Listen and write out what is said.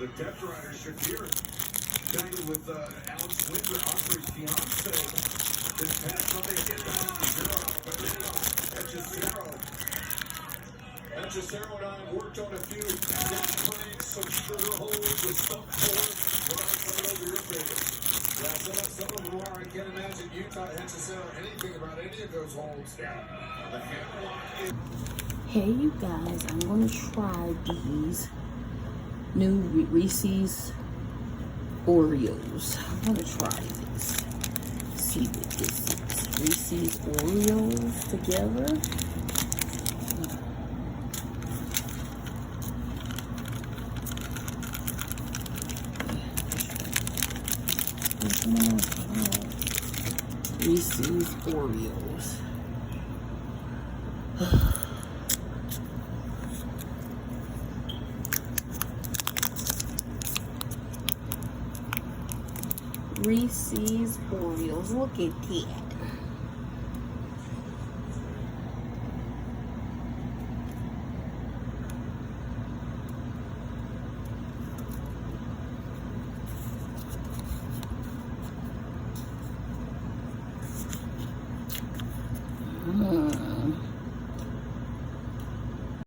the depth rider Shakir battled with Alex Winter, Osprey's fiance, this past Sunday again down in Zero. But Hechicero and I worked on a few gas pranks, some sugar holes, and stuff for. What are some of those are your favorites? Yeah, some of them are. I can't imagine you taught Hechicero anything about any of those holes. Yeah. The hammerlock is. Hey you guys, I'm going to try these new Reese's Oreos. I'm going to try this. See what this is. Reese's Oreos together. Reese's Oreos. Reese's Oreos. Look at that.